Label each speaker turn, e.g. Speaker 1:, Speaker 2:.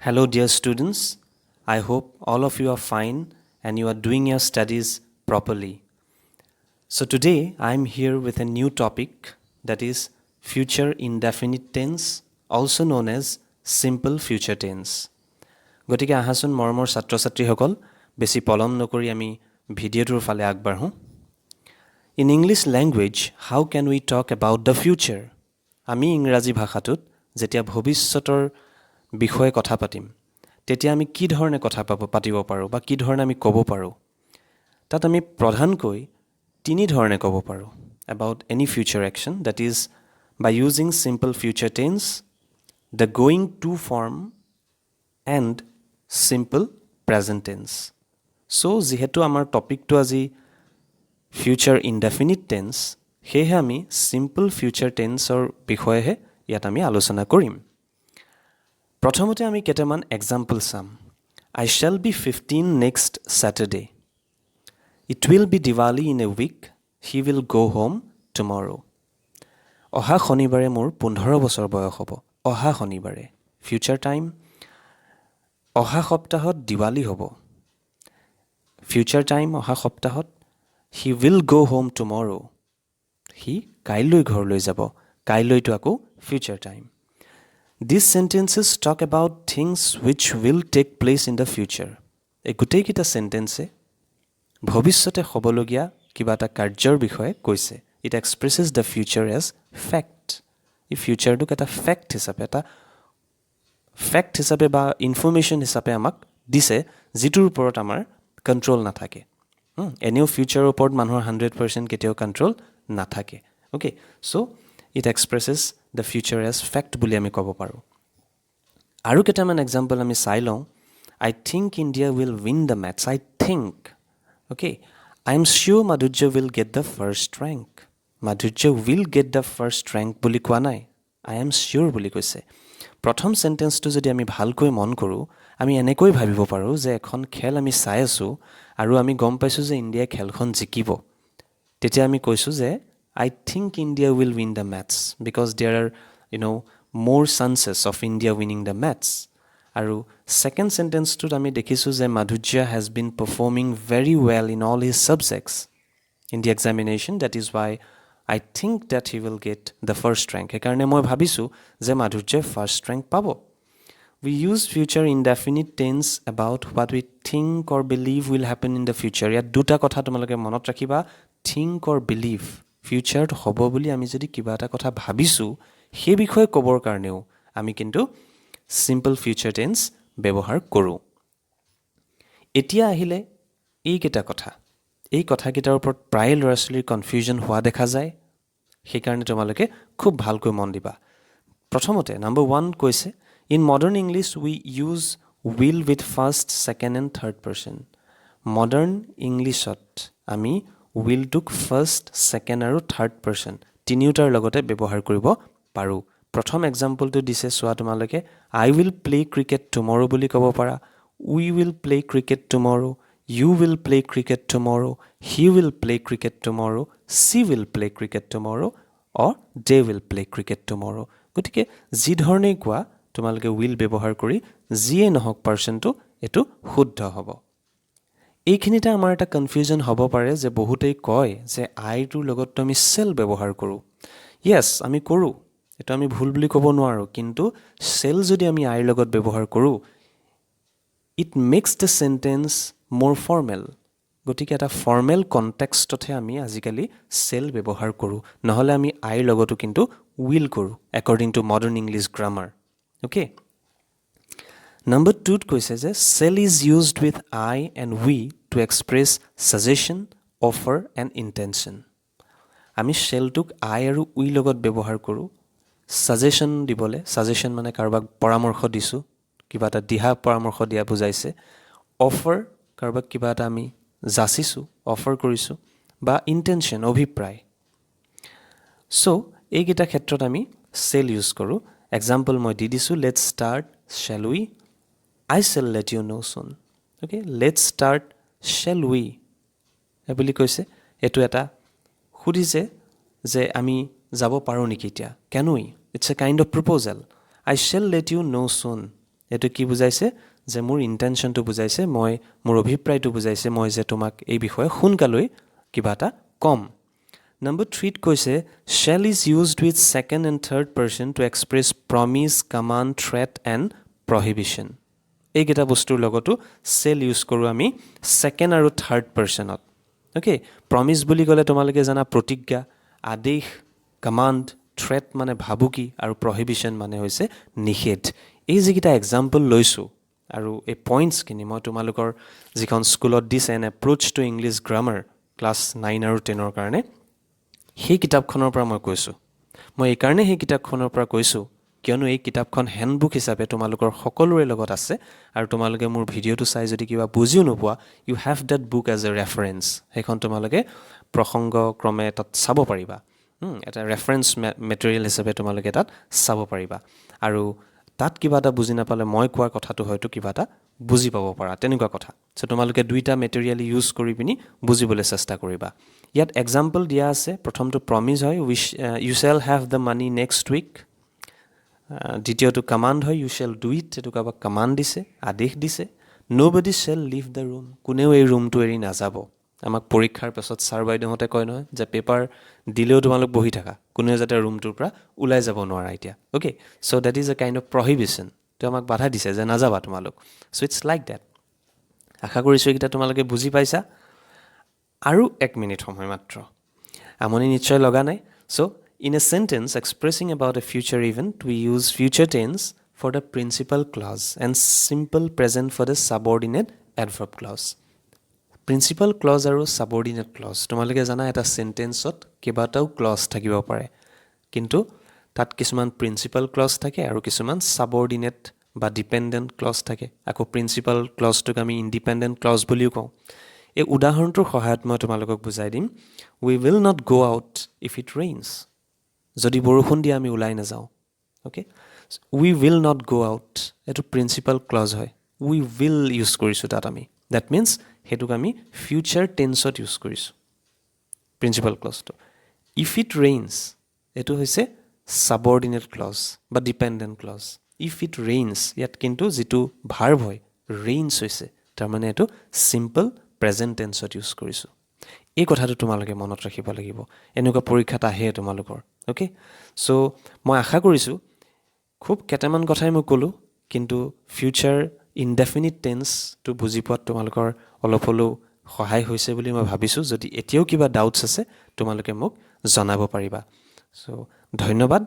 Speaker 1: Hello, dear students. I hope all of you are fine and you are doing your studies properly. So, today I am here with a new topic that is future indefinite tense, also known as simple future tense. গতিকে আহাচোন মৰমৰ ছাত্ৰ ছাত্ৰীসকল বেছি পলম নকৰি আমি ভিডিঅ'টোৰ ফালে আগবাঢ়োঁ in English language how can we talk about the future আমি ইংৰাজী ভাষাটোত যেতিয়া ভৱিষ্যতৰ বিষয়ে কথা পাতিম তেতিয়া আমি কি ধৰণে কথা পাতিব পাৰোঁ বা কি ধৰণে আমি ক'ব পাৰোঁ তাত আমি প্ৰধানকৈ তিনি ধৰণে ক'ব পাৰোঁ about any future action that is by using simple future tense the going to form and simple present tense. So, যিহেতু আমাৰ টপিকটো আজি ফিউচাৰ ইনডেফিনিট টেন্স সেয়েহে আমি চিম্পল ফিউচাৰ টেন্সৰ বিষয়েহে ইয়াত আমি আলোচনা কৰিম প্ৰথমতে আমি কেইটামান এক্সাম্পল চাম I shall be 15 next Saturday. It will be Diwali in a week. He will go home tomorrow. অহা শনিবাৰে মোৰ 15 বছৰ বয়স হ'ব অহা শনিবাৰে ফিউচাৰ টাইম অহা সপ্তাহত দিৱালী হ'ব ফিউচাৰ টাইম অহা সপ্তাহত হি উইল গ' হোম টুমৰো সি কাইলৈ ঘৰলৈ যাব কাইলৈটো আকৌ future time this sentences talk about things which will take place in the future এই গোটেইকেইটা চেণ্টেন্সে ভৱিষ্যতে হ'বলগীয়া কিবা এটা কাৰ্যৰ বিষয়ে কৈছে it expresses the future as fact এই ফিউচাৰটোক এটা ফেক্ট হিচাপে এটা ফেক্ট হিচাপে বা ইনফৰ্মেশ্যন হিচাপে আমাক দিছে যিটোৰ ওপৰত আমাৰ কণ্ট্ৰল নাথাকে এনেও ফিউচাৰৰ ওপৰত মানুহৰ 100% কেতিয়াও কণ্ট্ৰল নাথাকে okay so' it expresses the future as fact বুলি আমি ক'ব পাৰোঁ আৰু কেইটামান এক্সাম্পল আমি চাই লওঁ I think India will win the match I think okay I am sure Madhurya will get the first rank Madhurya will get the first rank বুলি কোৱা নাই আই এম চিয়'ৰ বুলি কৈছে প্ৰথম চেণ্টেন্সটো যদি আমি ভালকৈ মন কৰোঁ আমি এনেকৈ ভাবিব পাৰোঁ যে এখন খেল আমি চাই আছোঁ আৰু আমি গম পাইছোঁ যে ইণ্ডিয়াই খেলখন জিকিব তেতিয়া আমি কৈছোঁ যে I think India will win the match because there are more chances of India winning the match আৰু ছেকেণ্ড চেণ্টেন্সটোত আমি দেখিছোঁ যে Madhurya has been performing very well in all his subjects in the examination that is why I think that he will get the first rank. সেইকাৰণে মই ভাবিছোঁ যে মাধুৰ্যই first rank পাব We use future indefinite tense about what we think or believe will happen in the future. ইয়াত দুটা কথা তোমালোকে মনত ৰাখিবা think or believe. ফিউচাৰত হ'ব বুলি আমি যদি কিবা এটা কথা ভাবিছোঁ সেই বিষয়ে ক'বৰ কাৰণেও আমি কিন্তু চিম্পল ফিউচাৰ টেন্স ব্যৱহাৰ কৰোঁ এতিয়া আহিলে এইকেইটা কথা এই কথাকেইটাৰ ওপৰত প্ৰায় ল'ৰা ছোৱালীৰ কনফিউজন হোৱা দেখা যায় সেইকাৰণে তোমালোকে খুব ভালকৈ মন দিবা প্ৰথমতে নম্বৰ 1 কৈছে in modern English we use will with first second and third person modern ইংলিছত আমি উইলটোক ফাৰ্ষ্ট ছেকেণ্ড আৰু থাৰ্ড পাৰ্চন তিনিওটাৰ লগতে ব্যৱহাৰ কৰিব পাৰোঁ প্ৰথম এক্সাম্পলটো দিছে চোৱা তোমালোকে I will play cricket tomorrow বুলি ক'ব পাৰা we will play cricket tomorrow You will play cricket tomorrow. He will play cricket tomorrow. She will play cricket tomorrow. Or they will play cricket tomorrow. গতিকে যি ধৰণেই কোৱা তোমালোকে will ব্যৱহাৰ কৰি যিয়ে নহওক পাৰ্চনটো এইটো শুদ্ধ হ'ব এইখিনিতে আমাৰ এটা কনফিউজন হ'ব পাৰে যে বহুতেই কয় যে আইটোৰ লগততো আমি চেল ব্যৱহাৰ কৰোঁ য়েছ আমি কৰোঁ এইটো আমি ভুল বুলি ক'ব নোৱাৰোঁ কিন্তু চেল যদি আমি আইৰ লগত ব্যৱহাৰ কৰোঁ ইট মেক্স দ্য চেণ্টেন্স মোৰ ফৰ্মেল গতিকে এটা ফৰ্মেল কনটেক্সটতহে আমি আজিকালি চেল ব্যৱহাৰ কৰোঁ নহ'লে আমি আইৰ লগতো কিন্তু উইল কৰোঁ according to modern English grammar okay number 2ত কৈছে যে shall is used with I and we to express suggestion offer and intention আমি চেলটোক আই আৰু উই লগত ব্যৱহাৰ কৰোঁ ছাজেশ্যন দিবলৈ ছাজেশ্যন মানে কাৰোবাক পৰামৰ্শ দিছোঁ কিবা এটা দিহা পৰামৰ্শ দিয়া বুজাইছে অফাৰ কাৰোবাক কিবা এটা আমি যাচিছোঁ অফাৰ কৰিছোঁ বা ইণ্টেনশ্যন অভিপ্ৰায় চ' এইকেইটা ক্ষেত্ৰত আমি চেল ইউজ কৰোঁ এক্সাম্পল মই দি দিছোঁ let's start shell we I shall let you know' চুন অ'কে লেটছ ষ্টাৰ্ট শ্বেল উই বুলি কৈছে এইটো এটা সুধিছে যে আমি যাব পাৰোঁ নেকি এতিয়া can we it's a kind of proposal I shall let you know' soon এইটো কি বুজাইছে যে মোৰ ইণ্টেনশ্যনটো বুজাইছে মই মোৰ অভিপ্ৰায়টো বুজাইছে মই যে তোমাক এই বিষয়ে সোনকালৈ কিবা এটা কম Number 3 কৈছে shall is used with second and third person to express promise, command, threat and prohibition. এইকেইটা বস্তুৰ লগতো shall use কৰোঁ আমি second আৰু third personত okay promise বুলি ক'লে তোমালোকে জানা প্ৰতিজ্ঞা আদেশ command threat মানে ভাবুকি আৰু prohibition মানে হৈছে নিষেধ এই যিকেইটা এক্সাম্পল লৈছোঁ আৰু এই পইণ্টছখিনি মই তোমালোকৰ যিখন স্কুলত দিছে N approach to English grammar class 9 আৰু 10ৰ কাৰণে সেই কিতাপখনৰ পৰা মই কৈছোঁ মই এই কাৰণে সেই কিতাপখনৰ পৰা কৈছোঁ কিয়নো এই কিতাপখন হেণ্ডবুক হিচাপে তোমালোকৰ সকলোৰে লগত আছে আৰু তোমালোকে মোৰ ভিডিঅ'টো চাই যদি কিবা বুজিও নোপোৱা you have that book as a reference সেইখন তোমালোকে প্ৰসংগক্ৰমে তাত চাব পাৰিবা এটা ৰেফাৰেঞ্চ মেটেৰিয়েল হিচাপে তোমালোকে তাত চাব পাৰিবা আৰু তাত কিবা এটা বুজি নাপালে মই কোৱা কথাটো হয়তো কিবা এটা বুজি পাব পাৰা তেনেকুৱা কথা সো তোমালোকে দুইটা মেটেৰিয়েল ইউজ কৰি পিনি বুজিবলৈ চেষ্টা কৰিবা ইয়াত এক্সাম্পল দিয়া আছে প্ৰথমটো প্ৰমিজ হয় you shall have the money next week দ্বিতীয়টো কমাণ্ড হয় ইউ শ্বেল ডু ইট এইটো কাৰোবাক কমাণ্ড দিছে আদেশ দিছে nobody shall leave the room কোনেও এই ৰুমটো এৰি নাযাব আমাক পৰীক্ষাৰ পাছত ছাৰ বাইদেউহঁতে কয় নহয় যে পেপাৰ দিলেও তোমালোক বহি থাকা কোনেও যাতে ৰুমটোৰ পৰা ওলাই যাব নোৱাৰা এতিয়া okay so' that is a kind of prohibition তো আমাক বাধা দিছে যে নাযাবা তোমালোক চ' ইটছ লাইক ডেট আশা কৰিছোঁ এইকেইটা তোমালোকে বুজি পাইছা আৰু 1 মিনিট সময় মাত্ৰ আমনি নিশ্চয় লগা নাই so' in a sentence expressing about a future event we use future tense for the principal clause and simple present for the subordinate adverb clause principal clause আৰু ছাবঅৰ্ডিনেট ক্লজ তোমালোকে জানা এটা চেণ্টেন্সত কেইবাটাও ক্লজ থাকিব পাৰে কিন্তু তাত কিছুমান প্ৰিন্সিপাল ক্লজ থাকে আৰু কিছুমান ছাবঅৰ্ডিনেট বা ডিপেণ্ডেণ্ট ক্লজ থাকে আকৌ প্ৰিন্সিপাল ক্লজটোক আমি ইণ্ডিপেণ্ডেণ্ট ক্লজ বুলিও কওঁ এই উদাহৰণটোৰ সহায়ত মই তোমালোকক বুজাই দিম we will not go' out if it rains যদি বৰষুণ দিয়ে আমি ওলাই নাযাওঁ okay we will not go' out এইটো প্ৰিন্সিপাল ক্লজ হয় উই উইল ইউজ কৰিছোঁ তাত আমি ডেট মিনছ সেইটোক আমি ফিউচাৰ টেন্সত ইউজ কৰিছোঁ প্ৰিন্সিপাল ক্লজটো ইফ ইট ৰেইনছ এইটো হৈছে ছাবঅৰ্ডিনেট ক্লজ বা dependent clause if it rains ইয়াত কিন্তু যিটো ভাৰ্ব হয় ৰেইনছ হৈছে তাৰমানে এইটো চিম্পল প্ৰেজেণ্ট টেন্সত ইউজ কৰিছোঁ এই কথাটো তোমালোকে মনত ৰাখিব লাগিব এনেকুৱা পৰীক্ষাত আহে তোমালোকৰ অ'কে চ' মই আশা কৰিছোঁ খুব কেইটামান কথাই মই ক'লোঁ কিন্তু ফিউচাৰ ইনডেফিনিট টেন্সটো বুজি পোৱাত তোমালোকৰ অলপ হ'লেও সহায় হৈছে বুলি মই ভাবিছোঁ যদি এতিয়াও কিবা ডাউটছ আছে তোমালোকে মোক জনাব পাৰিবা চ' ধন্যবাদ